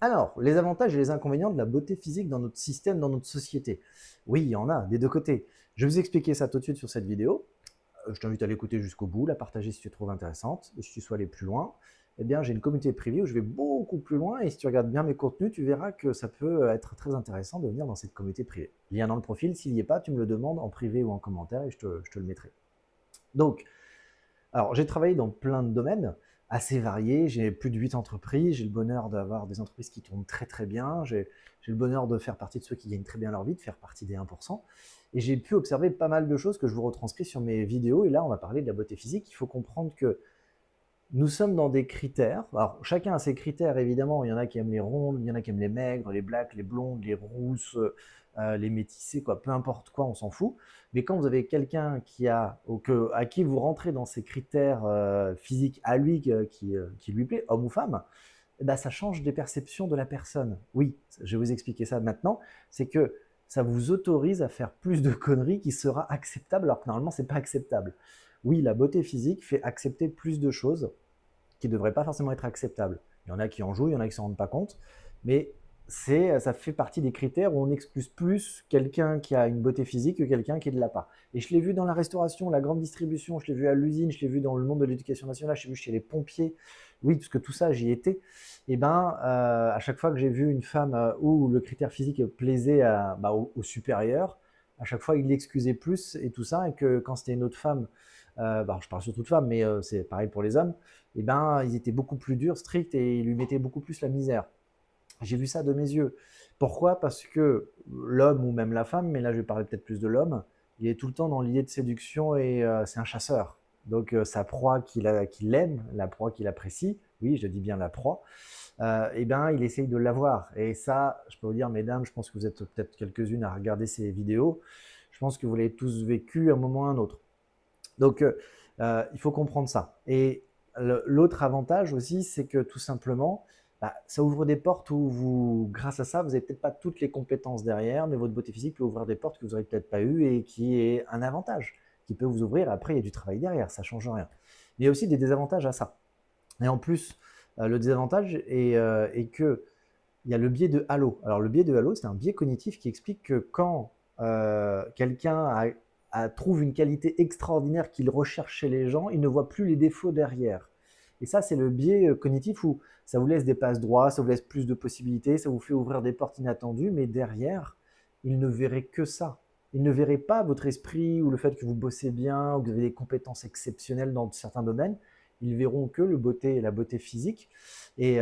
Alors, les avantages et les inconvénients de la beauté physique dans notre système, dans notre société. Oui, il y en a, des deux côtés. Je vais vous expliquer ça tout de suite sur cette vidéo. Je t'invite à l'écouter jusqu'au bout, la partager si tu trouves intéressante. Et si tu souhaites aller plus loin, eh bien, j'ai une communauté privée où je vais beaucoup plus loin. Et si tu regardes bien mes contenus, tu verras que ça peut être très intéressant de venir dans cette communauté privée. Lien dans le profil, s'il n'y est pas, tu me le demandes en privé ou en commentaire et je te le mettrai. Donc, alors, j'ai travaillé dans plein de domaines assez variés. J'ai plus de 8 entreprises. J'ai le bonheur d'avoir des entreprises qui tournent très très bien. J'ai le bonheur de faire partie de ceux qui gagnent très bien leur vie, de faire partie des 1%. Et j'ai pu observer pas mal de choses que je vous retranscris sur mes vidéos. Et là, on va parler de la beauté physique. Il faut comprendre que nous sommes dans des critères. Alors, chacun a ses critères, évidemment. Il y en a qui aiment les rondes, il y en a qui aiment les maigres, les blacks, les blondes, les rousses, les métissées, quoi. Peu importe quoi, on s'en fout. Mais quand vous avez quelqu'un à qui vous rentrez dans ces critères physiques à lui, qui lui plaît, homme ou femme, eh ben, ça change des perceptions de la personne. Oui, je vais vous expliquer ça maintenant. C'est que ça vous autorise à faire plus de conneries qui sera acceptable, alors que normalement, c'est pas acceptable. Oui, la beauté physique fait accepter plus de choses qui ne devraient pas forcément être acceptables. Il y en a qui en jouent, il y en a qui ne s'en rendent pas compte, mais ça fait partie des critères où on excuse plus quelqu'un qui a une beauté physique que quelqu'un qui ne l'a pas. Et je l'ai vu dans la restauration, la grande distribution, je l'ai vu à l'usine, je l'ai vu dans le monde de l'éducation nationale, je l'ai vu chez les pompiers, oui, parce que tout ça, j'y étais. Et ben, à chaque fois que j'ai vu une femme où le critère physique plaisait au supérieur, à chaque fois, il l'excusait plus et tout ça, et que quand c'était une autre femme, je parle surtout de femmes, mais c'est pareil pour les hommes, et ben, ils étaient beaucoup plus durs, stricts, et ils lui mettaient beaucoup plus la misère. J'ai vu ça de mes yeux. Pourquoi? Parce que l'homme ou même la femme, mais là je vais parler peut-être plus de l'homme, il est tout le temps dans l'idée de séduction et c'est un chasseur. Donc sa proie qu'il aime, la proie qu'il apprécie, oui, je dis bien la proie, eh ben, il essaye de l'avoir. Et ça, je peux vous dire, mesdames, je pense que vous êtes peut-être quelques-unes à regarder ces vidéos, je pense que vous l'avez tous vécu à un moment ou à un autre. Donc, il faut comprendre ça. Et l'autre avantage aussi, c'est que tout simplement, ça ouvre des portes où vous, grâce à ça, vous n'avez peut-être pas toutes les compétences derrière, mais votre beauté physique peut ouvrir des portes que vous n'aurez peut-être pas eues et qui est un avantage, qui peut vous ouvrir. Après, il y a du travail derrière, ça ne change rien. Mais il y a aussi des désavantages à ça. Et en plus, le désavantage est que il y a le biais de halo. Alors, le biais de halo, c'est un biais cognitif qui explique que quand quelqu'un trouve une qualité extraordinaire qu'il recherche chez les gens, il ne voit plus les défauts derrière. Et ça, c'est le biais cognitif où ça vous laisse des passes droits, ça vous laisse plus de possibilités, ça vous fait ouvrir des portes inattendues, mais derrière, il ne verrait que ça. Il ne verrait pas votre esprit ou le fait que vous bossez bien ou que vous avez des compétences exceptionnelles dans certains domaines. Ils verront que la beauté physique. Et